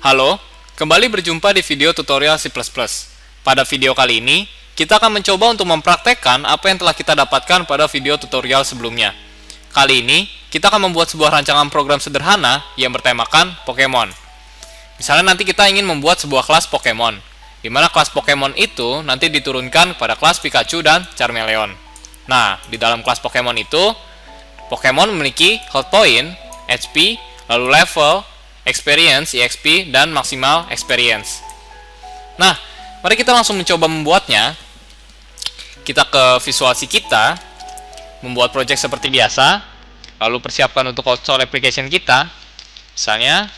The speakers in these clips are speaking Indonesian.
Halo, kembali berjumpa di video tutorial C++. Pada video kali ini, kita akan mencoba untuk mempraktekkan apa yang telah kita dapatkan pada video tutorial sebelumnya. Kali ini, kita akan membuat sebuah rancangan program sederhana yang bertemakan Pokemon. Misalnya nanti kita ingin membuat sebuah kelas Pokemon, di mana kelas Pokemon itu nanti diturunkan kepada kelas Pikachu dan Charmeleon. Nah, di dalam kelas Pokemon itu, Pokemon memiliki health point, HP, lalu level, experience, EXP, dan maksimal experience. Nah, mari kita langsung mencoba membuatnya. Kita ke Visual C kita, membuat project seperti biasa, lalu persiapkan untuk console application kita. Misalnya,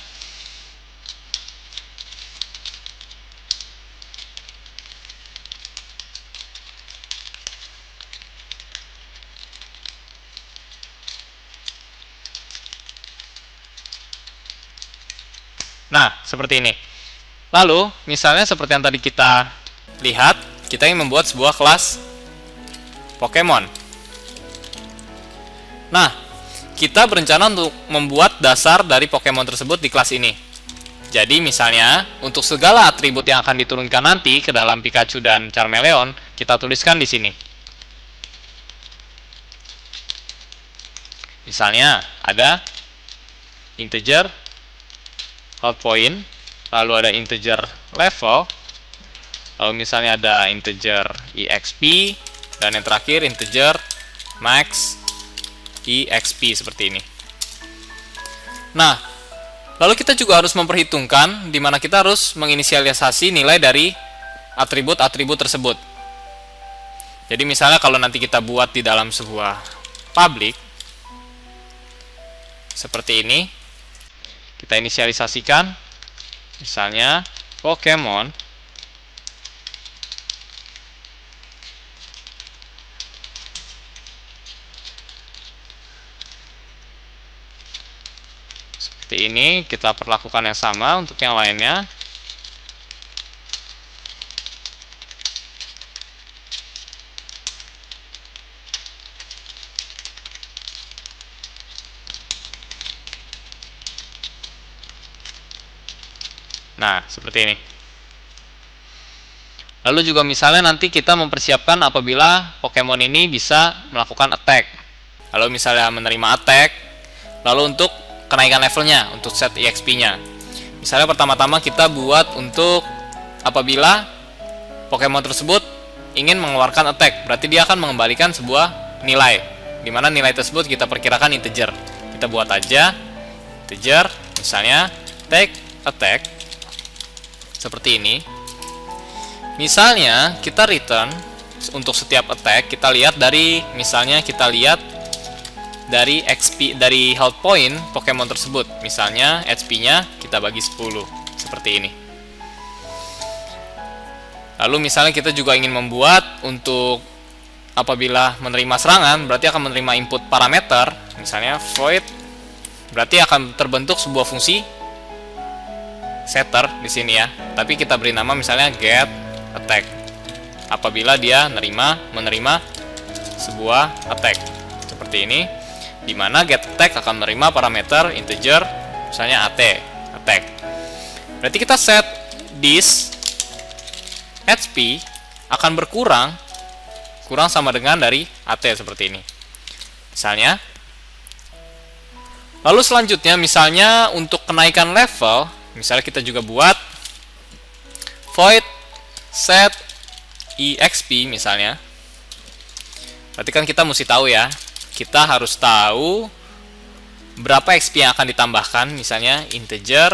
nah, seperti ini. Lalu, misalnya seperti yang tadi kita lihat, kita ingin membuat sebuah kelas Pokemon. Nah, kita berencana untuk membuat dasar dari Pokemon tersebut di kelas ini. Jadi, misalnya, untuk segala atribut yang akan diturunkan nanti ke dalam Pikachu dan Charmeleon, kita tuliskan di sini. Misalnya, ada integer health point, lalu ada integer level, lalu misalnya ada integer EXP, dan yang terakhir integer max EXP seperti ini. Nah, lalu kita juga harus memperhitungkan di mana kita harus menginisialisasi nilai dari atribut-atribut tersebut. Jadi misalnya kalau nanti kita buat di dalam sebuah public seperti ini, kita inisialisasikan misalnya Pokemon seperti ini. Kita perlakukan yang sama untuk yang lainnya. Nah, seperti ini. Lalu juga misalnya nanti kita mempersiapkan apabila Pokemon ini bisa melakukan attack. Lalu misalnya menerima attack, lalu untuk kenaikan levelnya, untuk set EXP-nya. Misalnya pertama-tama kita buat untuk apabila Pokemon tersebut ingin mengeluarkan attack, berarti dia akan mengembalikan sebuah nilai, di mana nilai tersebut kita perkirakan integer. Kita buat aja integer, misalnya take attack, seperti ini. Misalnya kita return untuk setiap attack, kita lihat dari misalnya kita lihat dari XP, dari health point Pokemon tersebut. Misalnya HP-nya kita bagi 10 seperti ini. Lalu misalnya kita juga ingin membuat untuk apabila menerima serangan, berarti akan menerima input parameter, misalnya void, berarti akan terbentuk sebuah fungsi setter di sini ya. Tapi kita beri nama misalnya get attack. Apabila dia menerima sebuah attack seperti ini, di mana get attack akan menerima parameter integer misalnya attack. Berarti kita set this HP akan kurang sama dengan dari AT seperti ini. Misalnya. Lalu selanjutnya misalnya untuk kenaikan level, misalnya kita juga buat void set EXP misalnya. Berarti kan kita mesti tahu ya, kita harus tahu berapa XP yang akan ditambahkan, misalnya integer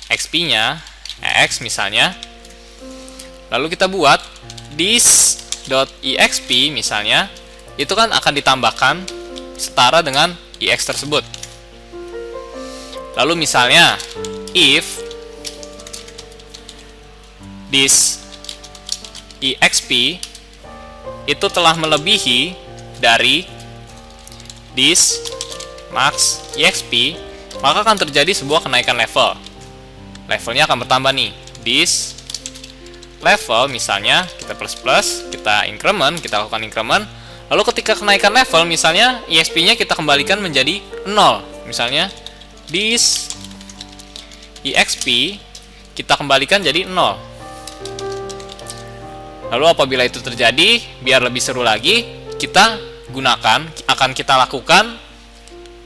XP-nya EX misalnya. Lalu kita buat this.exp misalnya, itu kan akan ditambahkan setara dengan EX tersebut. Lalu misalnya if this EXP itu telah melebihi dari this max EXP, maka akan terjadi sebuah kenaikan level. Levelnya akan bertambah nih. This level misalnya kita plus, kita increment, kita lakukan increment. Lalu ketika kenaikan level misalnya EXP-nya kita kembalikan menjadi 0. Misalnya this exp kita kembalikan jadi 0. Lalu apabila itu terjadi, biar lebih seru lagi, kita akan kita lakukan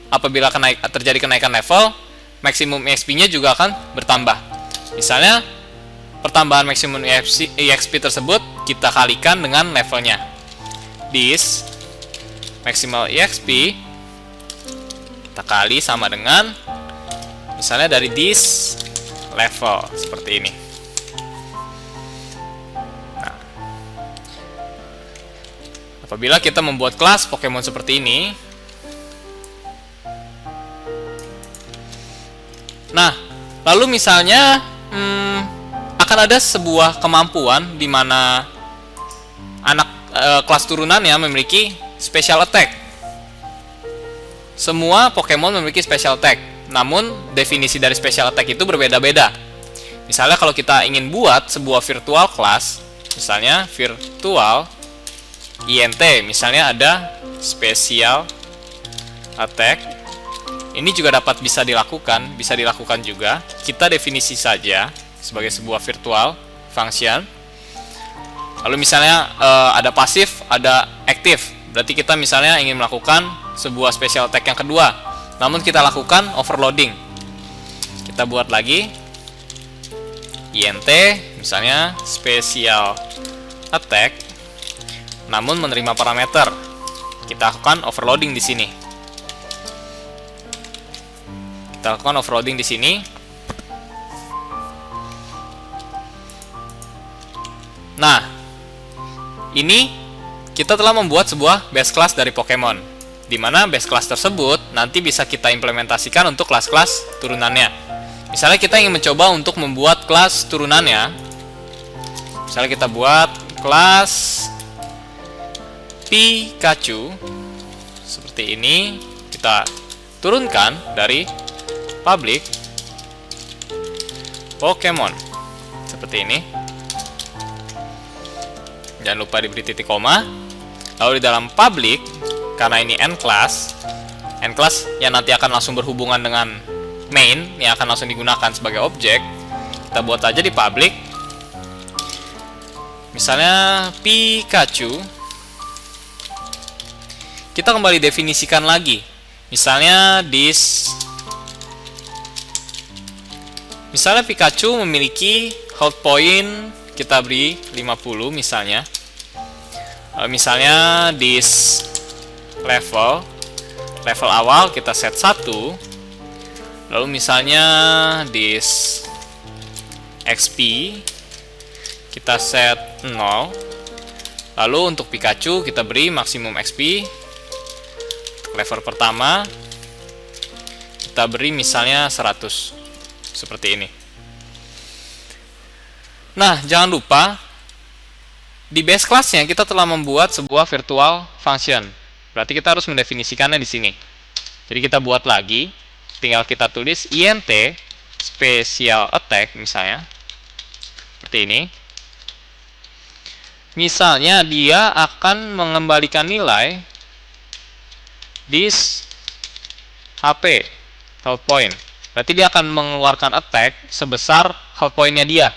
apabila terjadi kenaikan level, maksimum EXP-nya juga akan bertambah. Misalnya, pertambahan maksimum EXP tersebut kita kalikan dengan levelnya. This maximal EXP kita kali sama dengan misalnya dari this level seperti ini. Nah, apabila kita membuat kelas Pokemon seperti ini, nah, lalu misalnya akan ada sebuah kemampuan di mana kelas turunannya memiliki special attack. Semua Pokemon memiliki special attack, namun definisi dari special attack itu berbeda-beda. Misalnya kalau kita ingin buat sebuah virtual class, misalnya virtual INT, misalnya ada special attack. Ini juga bisa dilakukan juga. Kita definisi saja sebagai sebuah virtual function. Lalu misalnya ada pasif, ada aktif. Berarti kita misalnya ingin melakukan sebuah special attack yang kedua, namun kita lakukan overloading. Kita buat lagi INT, misalnya special attack, namun menerima parameter. Kita lakukan overloading di sini. Kita lakukan overloading di sini. Nah, ini kita telah membuat sebuah base class dari Pokemon, di mana base class tersebut nanti bisa kita implementasikan untuk kelas-kelas turunannya. Misalnya kita ingin mencoba untuk membuat kelas turunannya. Misalnya kita buat kelas Pikachu seperti ini, kita turunkan dari public Pokemon seperti ini. Jangan lupa diberi titik koma. Lalu di dalam public, karena ini end class yang nanti akan langsung berhubungan dengan main yang akan langsung digunakan sebagai objek, kita buat aja di public. Misalnya Pikachu, kita kembali definisikan lagi. Misalnya misalnya Pikachu memiliki health point, kita beri 50 misalnya. Misalnya this level awal kita set 1. Lalu misalnya this XP kita set 0. Lalu untuk Pikachu kita beri maksimum XP. Untuk level pertama kita beri misalnya 100. Seperti ini. Nah, jangan lupa di base class-nya kita telah membuat sebuah virtual function. Berarti kita harus mendefinisikannya di sini. Jadi kita buat lagi, tinggal kita tulis int special attack misalnya. Seperti ini. Misalnya dia akan mengembalikan nilai this HP health point. Berarti dia akan mengeluarkan attack sebesar health point-nya dia.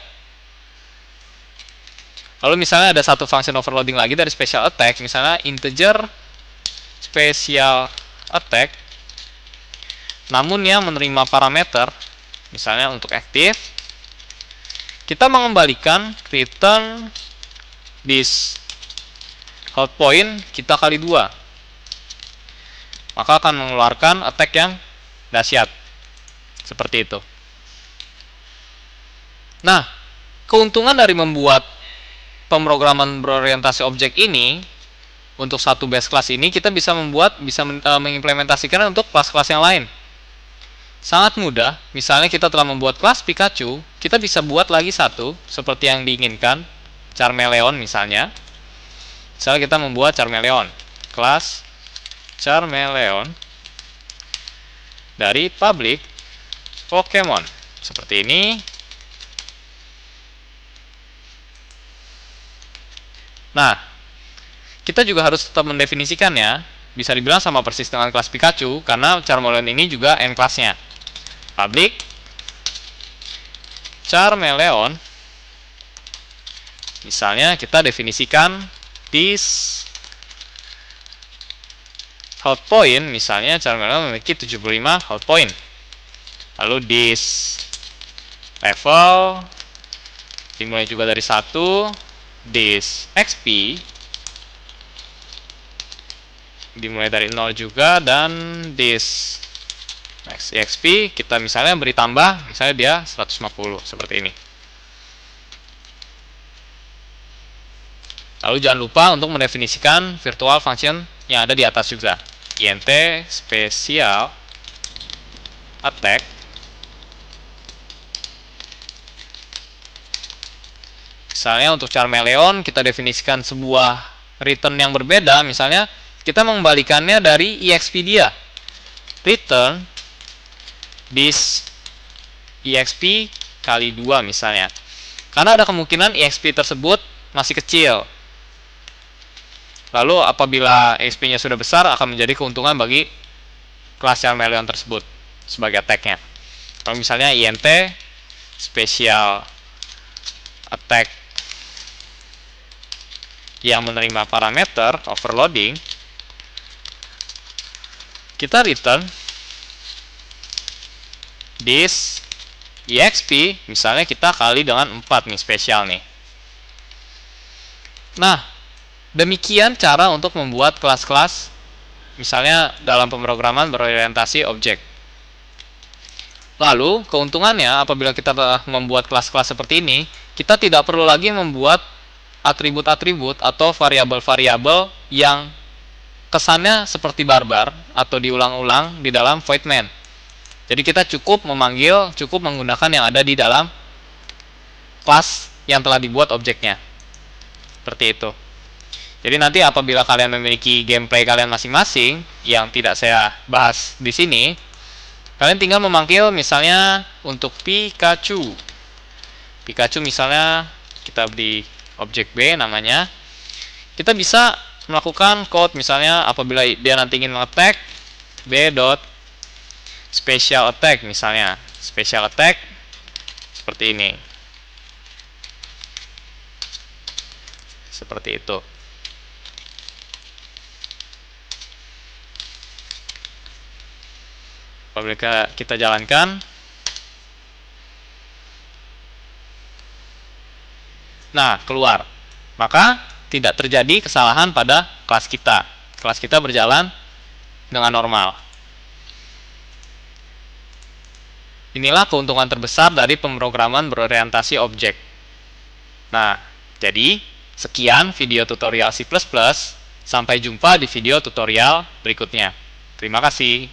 Lalu misalnya ada satu function overloading lagi dari special attack, misalnya integer special attack, namun yang menerima parameter, misalnya untuk aktif, kita mengembalikan return this health point kita kali 2, maka akan mengeluarkan attack yang dahsyat, seperti itu. Nah, keuntungan dari membuat pemrograman berorientasi objek ini untuk satu base class ini, kita bisa mengimplementasikan untuk kelas-kelas yang lain. Sangat mudah. Misalnya kita telah membuat kelas Pikachu, kita bisa buat lagi satu seperti yang diinginkan, Charmeleon misalnya. Misalnya kita membuat Charmeleon, kelas Charmeleon dari public Pokemon seperti ini. Nah, kita juga harus tetap mendefinisikannya. Bisa dibilang sama persis dengan kelas Pikachu, karena Charmeleon ini juga end class-nya. Public Charmeleon, misalnya kita definisikan this hold point, misalnya Charmeleon memiliki 75 hold point. Lalu this level dimulai juga dari 1, this XP dimulai dari 0 juga, dan this max EXP kita misalnya beri tambah, misalnya dia 150 seperti ini. Lalu jangan lupa untuk mendefinisikan virtual function yang ada di atas juga. int special attack misalnya untuk Charmeleon kita definisikan sebuah return yang berbeda, misalnya kita mengembalikannya dari EXP dia. Return this EXP kali 2 misalnya. Karena ada kemungkinan EXP tersebut masih kecil. Lalu apabila EXP-nya sudah besar akan menjadi keuntungan bagi kelas Charmeleon tersebut sebagai attack-nya. Kalau misalnya int special attack yang menerima parameter overloading, kita return this EXP, misalnya kita kali dengan 4 nih, spesial nih. Nah, demikian cara untuk membuat kelas-kelas misalnya dalam pemrograman berorientasi objek. Lalu, keuntungannya apabila kita telah membuat kelas-kelas seperti ini, kita tidak perlu lagi membuat atribut-atribut atau variabel-variabel yang kesannya seperti barbar atau diulang-ulang di dalam void main. Jadi kita cukup menggunakan yang ada di dalam kelas yang telah dibuat objeknya. Seperti itu. Jadi nanti apabila kalian memiliki gameplay kalian masing-masing yang tidak saya bahas di sini, kalian tinggal memanggil misalnya untuk Pikachu. Pikachu misalnya kita beri objek B namanya. Kita bisa melakukan code misalnya apabila dia nanti ingin nge-attack b dot special attack misalnya. Special attack seperti ini. Seperti itu. Apabila kita jalankan, nah, keluar. Maka tidak terjadi kesalahan pada kelas kita. Kelas kita berjalan dengan normal. Inilah keuntungan terbesar dari pemrograman berorientasi objek. Nah, jadi sekian video tutorial C++. Sampai jumpa di video tutorial berikutnya. Terima kasih.